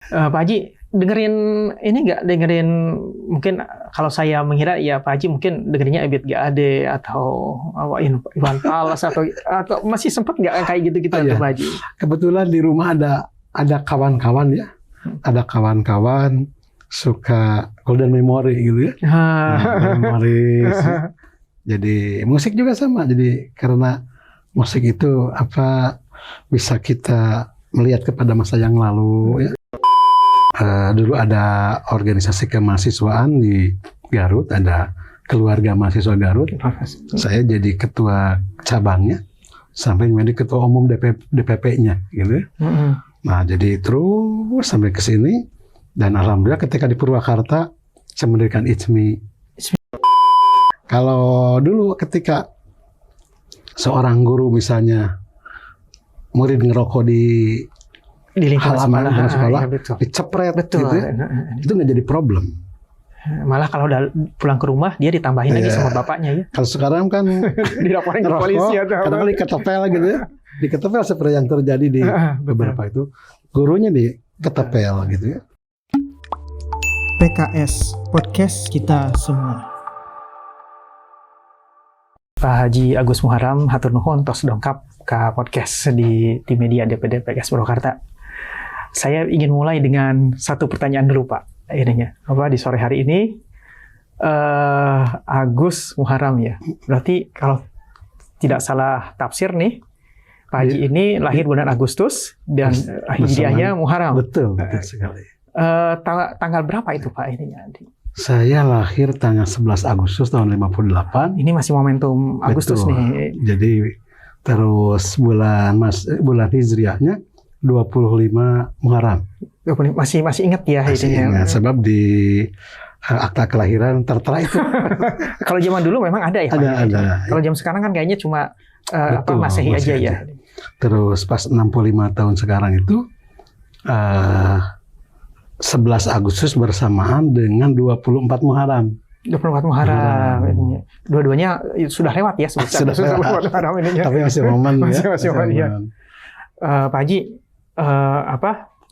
Pak Haji, dengerin ini nggak? Dengerin mungkin kalau saya mengira ya Pak Haji mungkin dengerinnya Ebit GAD atau Iwan Fals atau masih sempat nggak kayak gitu-gitu Pak Haji? Kebetulan di rumah ada kawan-kawan ya, ada kawan-kawan suka golden memory gitu ya, memories. Jadi musik juga sama. Jadi karena musik itu bisa kita melihat kepada masa yang lalu ya. Dulu ada organisasi kemahasiswaan di Garut, ada keluarga mahasiswa Garut. Saya jadi ketua cabangnya sampai menjadi ketua umum DPP-nya gitu. Nah, jadi terus sampai ke sini dan alhamdulillah ketika di Purwakarta saya mendirikan ICMI. Kalau dulu ketika seorang guru misalnya murid ngerokok di halaman sekolah, dicepret gitu, itu nggak jadi problem. Malah kalau udah pulang ke rumah dia ditambahin lagi sama bapaknya ya. Kalau sekarang kan dilaporin ke polisi atau kadang diketepel gitu ya, diketepel seperti yang terjadi di beberapa itu, gurunya diketepel gitu ya. PKS Podcast kita semua. Pak Haji Agus Muharam hatur nuhun tos dongkap ke podcast di tim media DPD PKS Purwakarta. Saya ingin mulai dengan satu pertanyaan dulu Pak. Akhirnya di sore hari ini Agus Muharam ya. Berarti kalau tidak salah tafsir nih, Pak Haji ini lahir bulan Agustus dan hijriahnya Muharam. Betul sekali. Tanggal berapa itu Pak ininya? Saya lahir tanggal 11 Agustus tahun 58. Ini masih momentum Agustus. Betul. Nih. Jadi terus bulan hijriahnya 25 Muharram. Masih ingat ya ini. Sebab di akta kelahiran tertera itu. Kalau zaman dulu memang ada ya. Ada. Kalau zaman sekarang kan kayaknya cuma Masehi aja ya. Terus pas 65 tahun sekarang itu 11 Agustus bersamaan dengan 24 Muharram. 24 Muharram. Dua-duanya sudah lewat ya. Sudah lewat. Tapi masih momen ya. Masih momen ya. Pak Haji,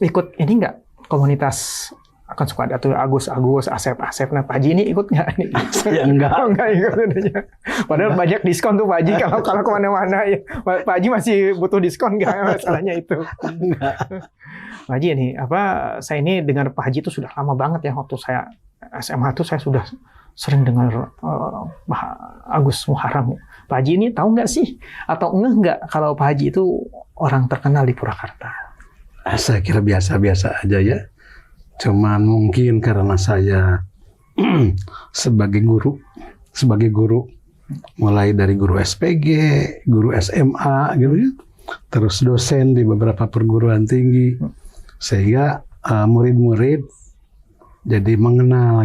ikut ini nggak komunitas akan suka ada tuh Agus, Asep. Nah Pak Haji ini ikut nggak? Ya enggak ikut. Padahal banyak diskon tuh Pak Haji kalau kemana-mana ya. Pak Haji masih butuh diskon nggak masalahnya itu? Enggak. Pak Haji ini saya ini dengar Pak Haji itu sudah lama banget ya, waktu saya SMA tuh saya sudah sering dengar Agus Muharam. Pak Haji ini tahu nggak sih atau nggak kalau Pak Haji itu orang terkenal di Purwakarta? Saya kira biasa-biasa aja ya. Cuman mungkin karena saya sebagai guru mulai dari guru SPG, guru SMA gitu ya, terus dosen di beberapa perguruan tinggi, sehingga murid-murid jadi mengenal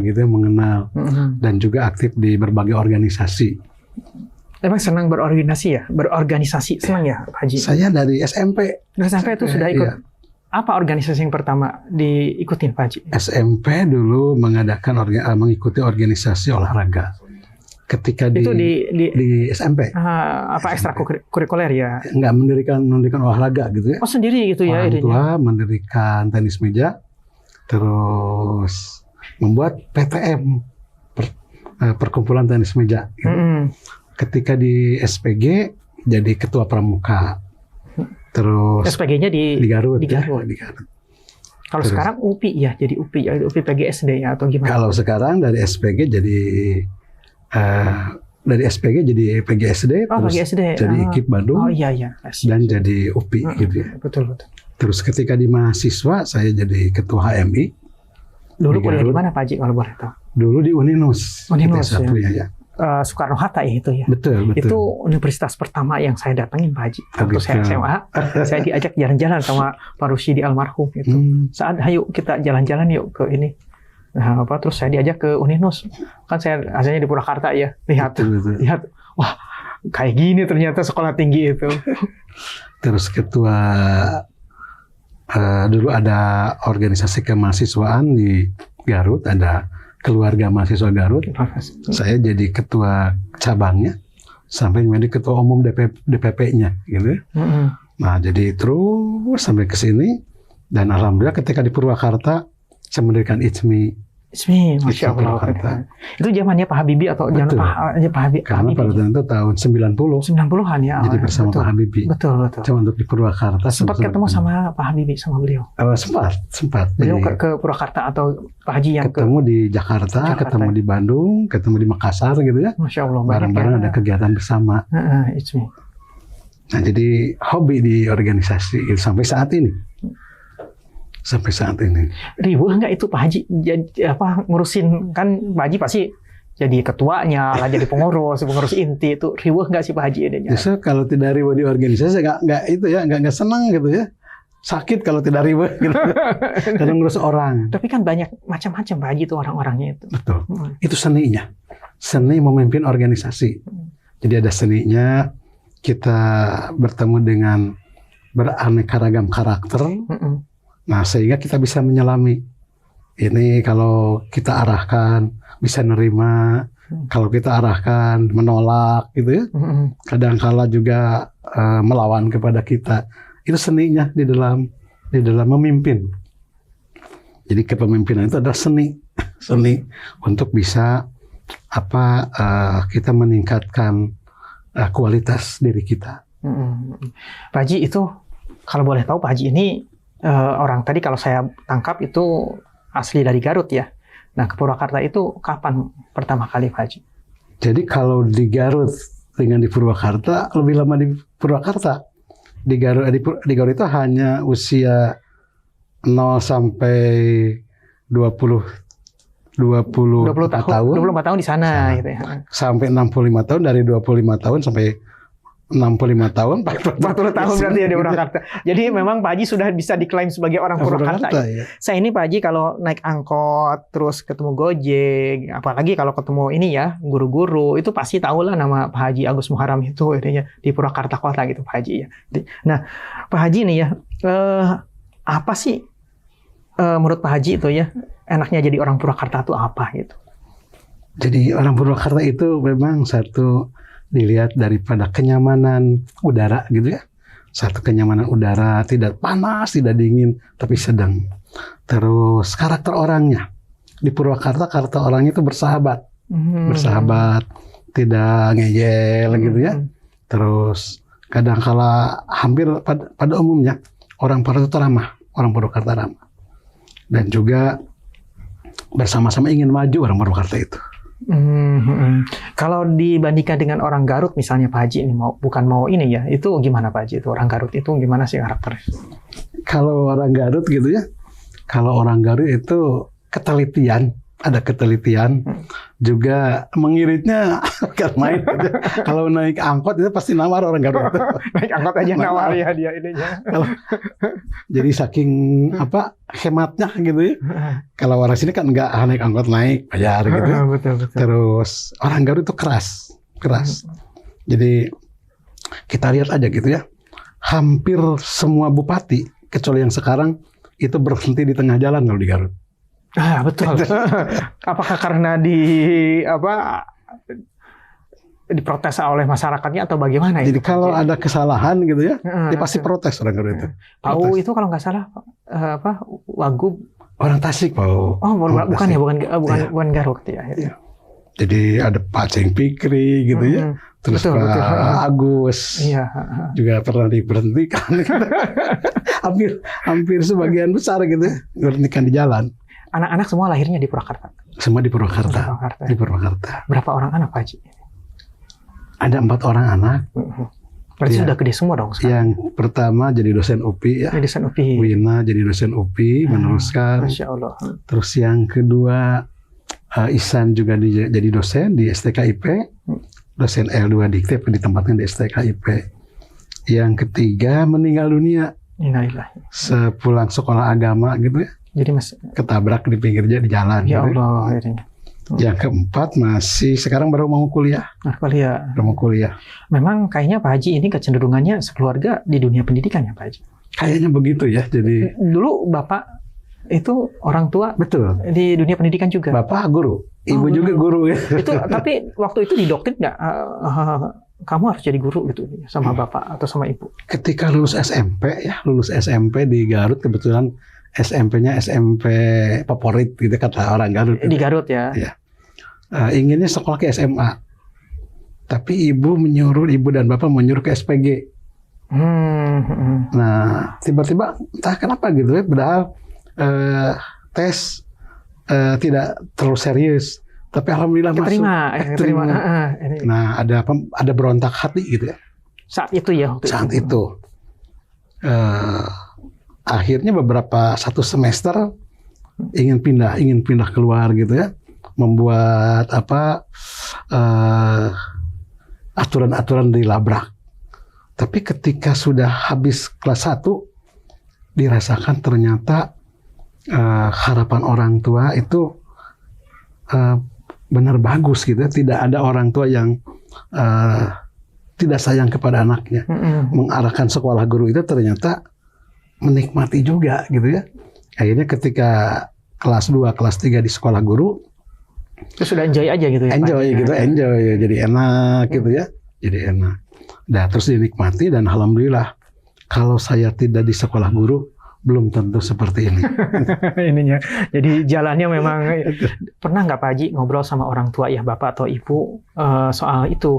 dan juga aktif di berbagai organisasi. Emang senang berorganisasi senang ya Pak Haji? Saya dari SMP. Dari SMP itu sudah ikut. Iya. Apa organisasi yang pertama diikutin Pak Haji? SMP dulu mengikuti organisasi olahraga. Ketika itu di SMP. Ekstrakurikuler ya? Enggak, mendirikan olahraga gitu ya. Oh sendiri gitu ya? Orang tua mendirikan tenis meja, terus membuat PTM, perkumpulan tenis meja. Gitu. Ketika di SPG jadi ketua pramuka. Terus SPG-nya di Garut. Kalau sekarang UPI ya, jadi UPI PGSD ya atau gimana? Kalau sekarang dari SPG jadi PGSD, terus jadi IKIP Bandung, dan jadi UPI gitu ya. Betul. Terus ketika di mahasiswa saya jadi ketua HMI. Dulu kuliah di mana Pak Haji kalau boleh tahu? Dulu di Uninus ya. Soekarno-Hatta ya itu ya. Betul. Itu universitas pertama yang saya datengin Pak Haji. Waktu saya SMA, saya diajak jalan-jalan sama Pak Rusyidi almarhum itu. Saat ayo kita jalan-jalan yuk ke ini. Nah, terus saya diajak ke Uninus. Kan saya asalnya di Purwakarta ya. Lihat. Wah, kayak gini ternyata sekolah tinggi itu. Terus ketua dulu ada organisasi kemahasiswaan di Garut, ada keluarga mahasiswa Garut. Saya jadi ketua cabangnya sampai menjadi ketua umum DPP-nya gitu. Nah, jadi terus sampai ke sini Dan alhamdulillah ketika di Purwakarta saya mendirikan ICMI. ICMI, Masya Allah. Itu zamannya Pak Habibie atau zaman Pak Habibie? Karena pada tahun itu tahun 90-an ya. Jadi bersama Pak Habibie. Betul. Cuma untuk di Purwakarta. Sempat ketemu sama Pak Habibie, sama beliau? Sempat. Beliau ke Purwakarta atau Pak Haji yang ketemu di Jakarta, ketemu di Bandung, ketemu di Makassar gitu ya. Masya Allah. Bareng-bareng ada kegiatan bersama. ICMI. Nah jadi hobi di organisasi sampai saat ini. Riweuh nggak itu Pak Haji? Ngurusin, kan Pak Haji pasti jadi ketuanya lah, jadi pengurus inti itu. Riweuh nggak sih Pak Haji ini? Justru kalau tidak riweuh di organisasi nggak senang gitu ya. Sakit kalau tidak riweuh gitu. Karena ngurus orang. Tapi kan banyak macam-macam Pak Haji itu orang-orangnya itu. Betul. Itu seninya. Seni memimpin organisasi. Jadi ada seninya, kita bertemu dengan beraneka ragam karakter. Nah, sehingga kita bisa menyelami. Ini kalau kita arahkan bisa nerima, kalau kita arahkan menolak gitu ya. Kadang-kala juga melawan kepada kita. Itu seninya di dalam memimpin. Jadi kepemimpinan itu adalah seni untuk bisa kita meningkatkan kualitas diri kita. Pak Haji itu, kalau boleh tahu Pak Haji ini orang tadi kalau saya tangkap itu asli dari Garut ya. Nah, ke Purwakarta itu kapan pertama kali Pak Haji? Jadi kalau di Garut dengan di Purwakarta lebih lama di Purwakarta. Di Garut itu hanya usia 0 sampai 24 tahun di sana gitu ya. Sampai 65 tahun, dari 25 tahun sampai 65 tahun, 40 tahun berarti ya di Purwakarta. Jadi memang Pak Haji sudah bisa diklaim sebagai orang Purwakarta. Ya. Saya ini Pak Haji kalau naik angkot, terus ketemu Gojek, apalagi kalau ketemu ini ya, guru-guru, itu pasti tahu lah nama Pak Haji Agus Muharram itu di Purwakarta Kota gitu Pak Haji ya. Nah, Pak Haji nih ya, apa sih menurut Pak Haji itu ya, enaknya jadi orang Purwakarta itu apa gitu? Jadi orang Purwakarta itu memang satu dilihat daripada kenyamanan udara gitu ya. Satu kenyamanan udara, tidak panas, tidak dingin, tapi sedang. Terus karakter orangnya. Di Purwakarta karakter orangnya itu bersahabat. Bersahabat, tidak ngeyel gitu ya. Terus kadang-kala hampir pada umumnya orang Purwakarta itu ramah, orang Purwakarta ramah. Dan juga bersama-sama ingin maju orang Purwakarta itu. Kalau dibandingkan dengan orang Garut misalnya Pak Haji ini bukan mau ini ya, itu gimana Pak Haji itu orang Garut itu gimana sih karakternya? Kalau orang Garut gitu ya, kalau orang Garut itu ketelitian, ada ketelitian, juga mengiritnya bukan main. Kalau naik angkot itu pasti nawar orang Garut itu. Naik angkot aja nawar ya dia ininya. Jadi saking hematnya gitu ya. Kalau orang sini kan nggak naik angkot naik bayar gitu. Betul. Terus orang Garut itu keras. Jadi kita lihat aja gitu ya. Hampir semua bupati kecuali yang sekarang itu berhenti di tengah jalan kalau di Garut. Betul. Apakah karena diprotes oleh masyarakatnya atau bagaimana? Jadi kalau ada kesalahan gitu ya, dia pasti protes orang Garut itu. Pau itu kalau nggak salah Wagub orang Tasik, Pau. Bukan Garut ya. Jadi ada Pak Ceng Pikri gitu ya. Terus betul, Pak Agus juga pernah diberhentikan. hampir sebagian besar gitu ya, diberhentikan di jalan. Anak-anak semua lahirnya di Purwakarta? Semua di Purwakarta. Di Purwakarta. Berapa orang anak Pak Haji? Ada 4 orang anak. Berarti sudah gede semua dong sekarang? Yang pertama jadi dosen UPI ya. Dosen UPI. Wina jadi dosen UPI, meneruskan. Masya Allah. Terus yang kedua Ihsan juga jadi dosen di STKIP. Dosen L2 Dikti ditempatkan di STKIP. Yang ketiga meninggal dunia. Innalillahi. Sepulang sekolah agama gitu ya. Jadi ketabrak di pinggir jalan. Ya gitu. Allah. Yang keempat masih sekarang baru mau kuliah. Baru mau kuliah. Memang kayaknya Pak Haji ini kecenderungannya sekeluarga di dunia pendidikan ya Pak Haji? Kayaknya begitu ya. Jadi dulu Bapak itu orang tua. Betul. Di dunia pendidikan juga. Bapak guru, ibu juga guru ya. Itu tapi waktu itu didoktrin nggak kamu harus jadi guru gitu sama bapak atau sama ibu? Ketika lulus SMP di Garut, kebetulan SMP-nya SMP favorit gitu kata orang Garut. Di Garut ya? Iya. Inginnya sekolah ke SMA. Tapi ibu dan bapak menyuruh ke SPG. Nah, tiba-tiba entah kenapa gitu ya, padahal tes tidak terlalu serius. Tapi alhamdulillah keterima. Nah, ada berontak hati gitu ya. Saat itu ya? Saat itu. Akhirnya beberapa satu semester ingin pindah keluar gitu ya. Membuat aturan-aturan dilabrak. Tapi ketika sudah habis kelas 1 dirasakan ternyata harapan orang tua itu benar bagus gitu ya. Tidak ada orang tua yang tidak sayang kepada anaknya. Mengarahkan sekolah guru itu ternyata menikmati juga gitu ya. Akhirnya ketika kelas 2, kelas 3 di sekolah guru itu sudah enjoy aja gitu ya? Enjoy. Jadi enak gitu ya. Jadi enak. Nah, terus dinikmati dan alhamdulillah kalau saya tidak di sekolah guru belum tentu seperti ini. Ininya. Jadi jalannya memang pernah nggak Pak Haji ngobrol sama orang tua ya bapak atau ibu soal itu?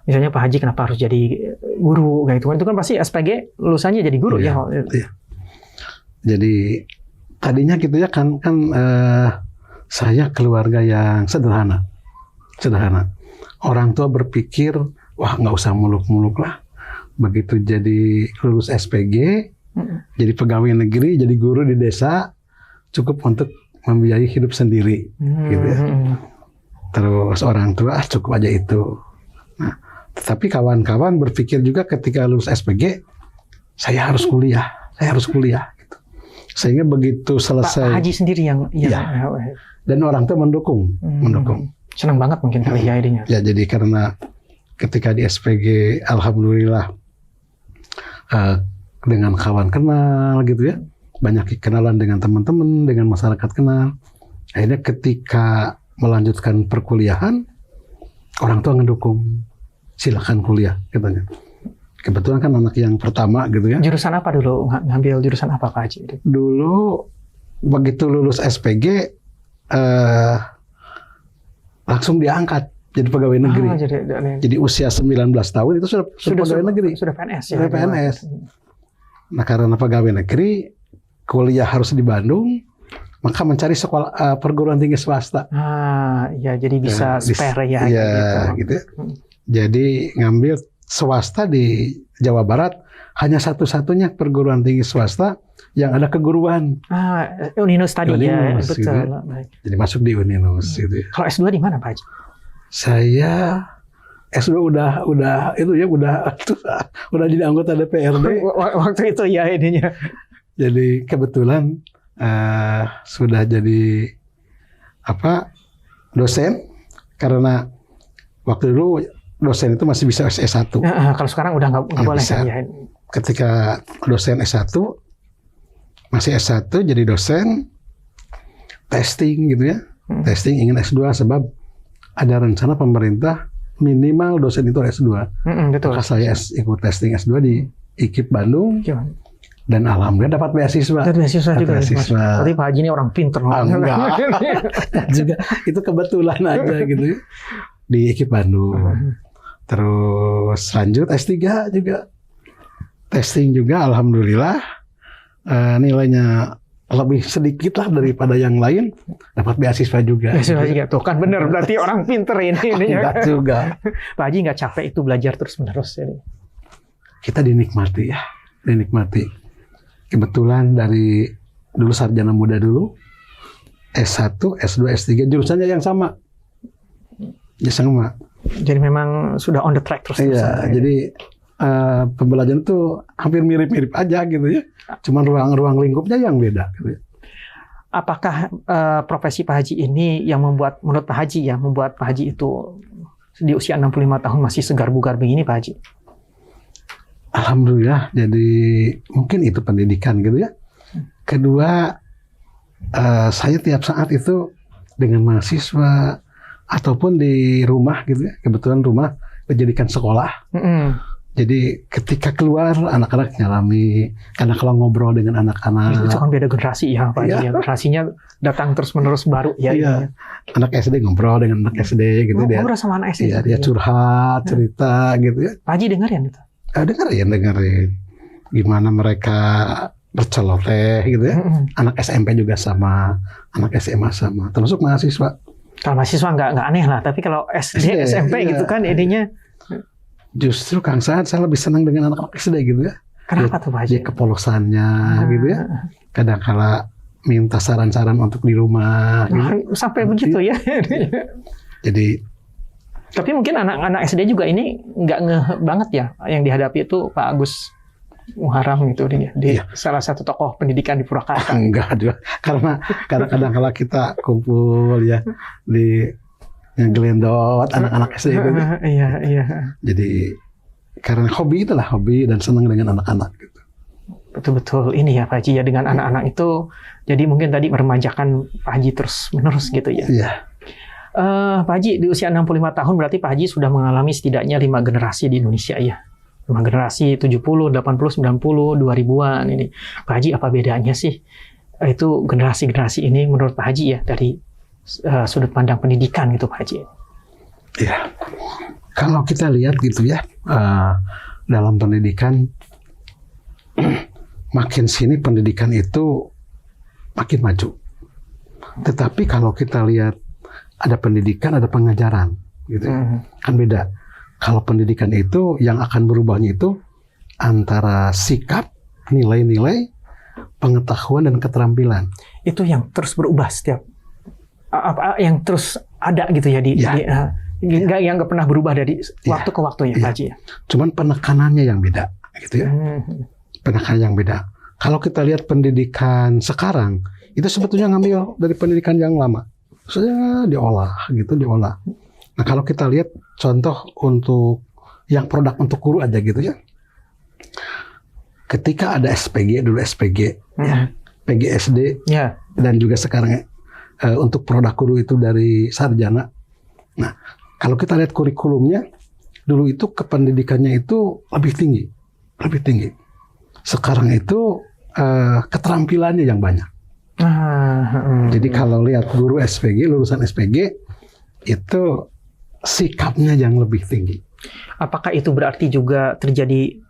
Misalnya Pak Haji kenapa harus jadi guru kayak itu? Itu kan pasti SPG lulusannya jadi guru ya. Jadi tadinya gitu ya kan saya keluarga yang sederhana. Orang tua berpikir, wah nggak usah muluk-muluk lah. Begitu jadi lulus SPG, jadi pegawai negeri, jadi guru di desa, cukup untuk membiayai hidup sendiri, gitu ya. Terus orang tua cukup aja itu. Nah, tetapi kawan-kawan berpikir juga ketika lulus SPG, saya harus kuliah. Gitu. Sehingga begitu selesai. Pak Haji sendiri yang dan orang tua mendukung. Senang banget mungkin kali ya idenya. Ya, jadi karena ketika di SPG, alhamdulillah dengan kawan kenal gitu ya, banyak kenalan dengan teman-teman, dengan masyarakat kenal. Akhirnya ketika melanjutkan perkuliahan, orang tua ngedukung, silakan kuliah katanya. Kebetulan kan anak yang pertama gitu ya. Jurusan apa dulu? Ngambil jurusan apa Pak Haji? Dulu begitu lulus SPG langsung diangkat jadi pegawai negeri. Jadi usia 19 tahun itu sudah pegawai negeri. Sudah PNS ya. Sudah PNS. Nah, karena pegawai negeri, kuliah harus di Bandung, maka mencari sekolah perguruan tinggi swasta. Ya jadi bisa spare ya. Gitu. Jadi ngambil swasta di Jawa Barat, hanya satu-satunya perguruan tinggi swasta yang ada keguruan. Uninus tadi ya, betul. Gitu. Jadi masuk di Uninus gitu. Kalau S2 di mana Pak Haji? Saya S2 udah jadi anggota DPRD. Waktu itu ya ininya. Jadi kebetulan sudah jadi dosen, karena waktu dulu dosen itu masih bisa S1. Kalau sekarang udah nggak boleh kan ya. Ketika dosen S1 masih S1 jadi dosen testing gitu ya. Testing ingin S2 sebab ada rencana pemerintah minimal dosen itu S2. Betul. Maka saya ikut testing S2 di IKIP Bandung. Dan alhamdulillah dapat beasiswa. Juga. Tapi Pak Haji ini orang pinter. Enggak. Juga itu kebetulan aja gitu. Di IKIP Bandung. Terus lanjut S3 juga. Testing juga alhamdulillah nilainya lebih sedikit lah daripada yang lain, dapat beasiswa juga. Beasiswa juga tuh kan bener, berarti orang pinter ini. Enggak juga. Pak Haji nggak capek itu belajar terus-menerus ini. Kita dinikmati. Kebetulan dari dulu sarjana muda dulu, S1, S2, S3 jurusannya yang sama. Jadi memang sudah on the track terus. Iya, jadi pembelajaran itu hampir mirip-mirip aja gitu ya. Cuman ruang lingkupnya yang beda. Gitu. Apakah profesi Pak Haji ini yang menurut Pak Haji membuat Pak Haji itu di usia 65 tahun masih segar bugar begini Pak Haji? Alhamdulillah, jadi mungkin itu pendidikan gitu ya. Kedua, saya tiap saat itu dengan mahasiswa ataupun di rumah gitu ya. Kebetulan rumah dijadikan sekolah. Jadi ketika keluar anak-anak nyalami, karena kalau ngobrol dengan anak-anak itu kan beda generasi ya Pak Haji. Generasinya datang terus menerus baru ya. Iya. Anak SD ngobrol dengan anak SD gitu dia. Ngobrol sama anak SD. Iya, dia curhat, cerita gitu ya. Pak Haji dengerin itu. Dengerin. Gimana mereka berceloteh gitu ya. Anak SMP juga sama, anak SMA sama, termasuk mahasiswa. Kalau mahasiswa nggak aneh lah, tapi kalau SD SMP gitu kan idenya. Justru Kang Saan saya lebih senang dengan anak-anak SD gitu ya. Kenapa tuh Pak Haji? Dia kepolosannya gitu ya. Kadang-kala minta saran-saran untuk di rumah. Gitu. Sampai begitu ya. Jadi. Tapi mungkin anak-anak SD juga ini nggak ngeh banget ya yang dihadapi itu Pak Agus Muharram gitu di salah satu tokoh pendidikan di Purwakarta. Enggak juga. Karena kadang-kala kita kumpul ya di ngegelendot anak-anak SD itu. Iya. Jadi karena hobi dan senang dengan anak-anak gitu. Betul-betul ini ya Pak Haji ya, dengan anak-anak itu jadi mungkin tadi meremajakan Pak Haji terus menerus gitu ya. Iya. Pak Haji di usia 65 tahun berarti Pak Haji sudah mengalami setidaknya 5 generasi di Indonesia ya. 5 generasi 70, 80, 90, 2000-an ini. Pak Haji apa bedanya sih itu generasi-generasi ini menurut Pak Haji ya dari sudut pandang pendidikan gitu Pak Haji? Iya, kalau kita lihat gitu ya dalam pendidikan makin sini pendidikan itu makin maju. Tetapi kalau kita lihat ada pendidikan ada pengajaran gitu kan beda. Kalau pendidikan itu yang akan berubahnya itu antara sikap, nilai-nilai, pengetahuan dan keterampilan. Itu yang terus berubah setiap yang terus ada gitu ya yang nggak pernah berubah dari waktu ke waktu ya Pak Haji ya. Cuman penekanannya yang beda gitu ya. Penekanan yang beda. Kalau kita lihat pendidikan sekarang itu sebetulnya ngambil dari pendidikan yang lama. Maksudnya diolah. Nah kalau kita lihat contoh untuk yang produk untuk guru aja gitu ya. Ketika ada SPG dulu PGSD dan juga sekarang untuk produk guru itu dari sarjana. Nah, kalau kita lihat kurikulumnya, dulu itu kependidikannya itu lebih tinggi. Sekarang itu keterampilannya yang banyak. Jadi kalau lihat guru SPG, lulusan SPG, itu sikapnya yang lebih tinggi. Apakah itu berarti juga terjadi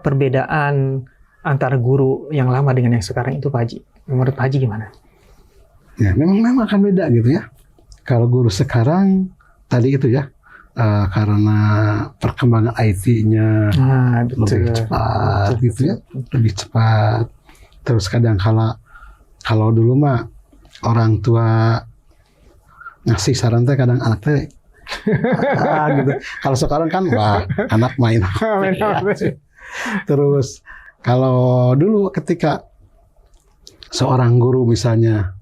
perbedaan antara guru yang lama dengan yang sekarang itu Pak Haji? Menurut Pak Haji gimana? Ya, memang akan beda gitu ya. Kalau guru sekarang tadi itu ya, karena perkembangan IT-nya lebih cepat gitu ya, lebih cepat. Terus kadang kalau dulu mah orang tua ngasih saran teh kadang anak teh gitu. Kalau sekarang kan wah anak main. Terus kalau dulu ketika seorang guru misalnya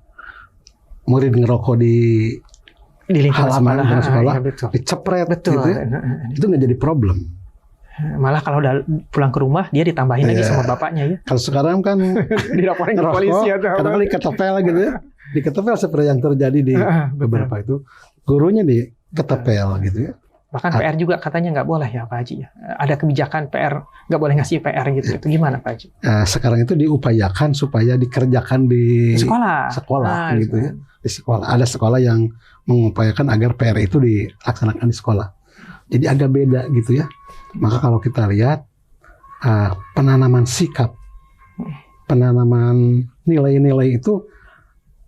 murid ngerokok di halaman sekolah, dicepret gitu ya, itu nggak jadi problem. Malah kalau udah pulang ke rumah dia ditambahin lagi sama bapaknya ya. Kalau sekarang kan dilaporin ke polisi atau kadang diketepel gitu ya, diketepel seperti yang terjadi di beberapa itu, gurunya diketepel gitu ya. Bahkan PR juga katanya nggak boleh ya Pak Haji ya. Ada kebijakan PR nggak boleh ngasih PR gitu. Itu gimana Pak Haji? Sekarang itu diupayakan supaya dikerjakan di sekolah gitu ya. Di sekolah ada sekolah yang mengupayakan agar PR itu dilaksanakan di sekolah. Jadi agak beda gitu ya. Maka kalau kita lihat penanaman sikap, penanaman nilai-nilai itu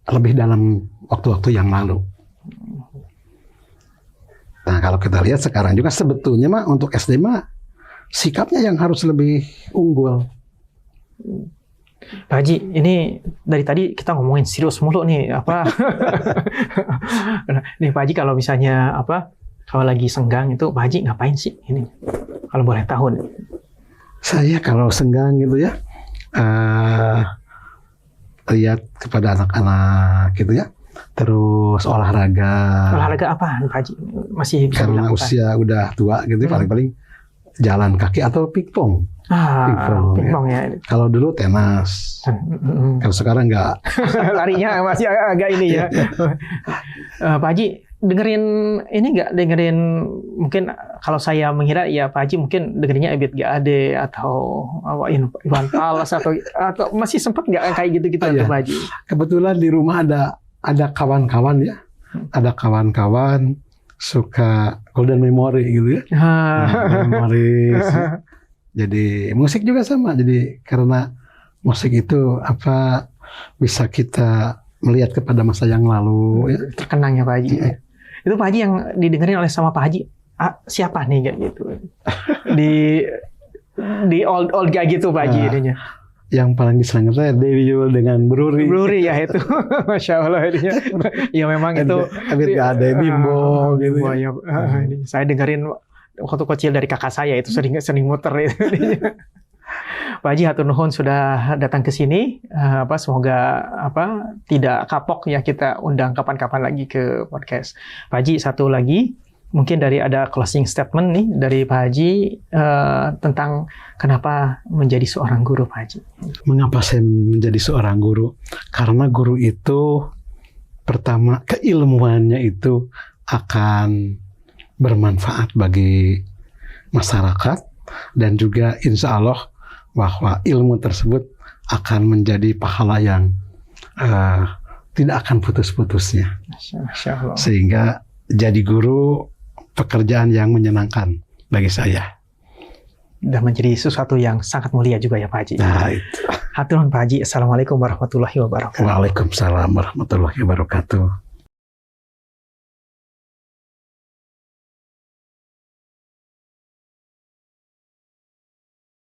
lebih dalam waktu-waktu yang lalu. Nah kalau kita lihat sekarang juga sebetulnya mah untuk SD mah sikapnya yang harus lebih unggul. Pak Haji, ini dari tadi kita ngomongin serius mulu nih nih Pak Haji kalau misalnya kalau lagi senggang itu Pak Haji ngapain sih ini? Kalau boleh tahu. Saya kalau senggang gitu ya lihat kepada anak-anak gitu ya. Terus olahraga. Olahraga apaan Pak Haji? Masih bisa karena dilakukan? Usia udah tua gitu paling-paling jalan kaki atau pingpong. Pingpong ya. Kalau dulu tenis. Kalau sekarang enggak. Larinya masih agak ini ya. Pak Haji, dengerin ini nggak? Dengerin mungkin kalau saya mengira ya Pak Haji mungkin dengerinnya Ebit GAD atau Iwan Fals atau masih sempat nggak kayak gitu-gitu Iya. Pak Haji? Kebetulan di rumah ada kawan-kawan ya, ada kawan-kawan suka golden memory gitu ya. Memories. Jadi musik juga sama. Jadi karena musik itu bisa kita melihat kepada masa yang lalu ya. Terkenang ya Pak Haji. Iya. Itu Pak Haji yang didengerin oleh sama Pak Haji. Siapa nih kayak gitu? di old kayak gitu Pak Haji ininya. Yang paling disenangi saya Dewi Yull dengan Bruri. Bruri ya itu. Masya Allah ininya. Ya memang itu. Ebit GAD, Bimbo gitu. Bimbo, ya. Saya dengerin waktu kecil dari kakak saya itu sering muter itu. Pak Haji hatur nuhun sudah datang ke sini. Semoga tidak kapok ya kita undang kapan-kapan lagi ke podcast. Pak Haji satu lagi mungkin ada closing statement nih dari Pak Haji tentang kenapa menjadi seorang guru Pak Haji. Mengapa saya menjadi seorang guru? Karena guru itu pertama keilmuannya itu akan bermanfaat bagi masyarakat dan juga insya Allah bahwa ilmu tersebut akan menjadi pahala yang tidak akan putus-putusnya. Masya Allah. Sehingga jadi guru pekerjaan yang menyenangkan bagi saya. Dan menjadi sesuatu yang sangat mulia juga ya Pak Haji. Nah itu. Hatur nuhun Pak Haji. Assalamualaikum warahmatullahi wabarakatuh. Waalaikumsalam warahmatullahi wabarakatuh.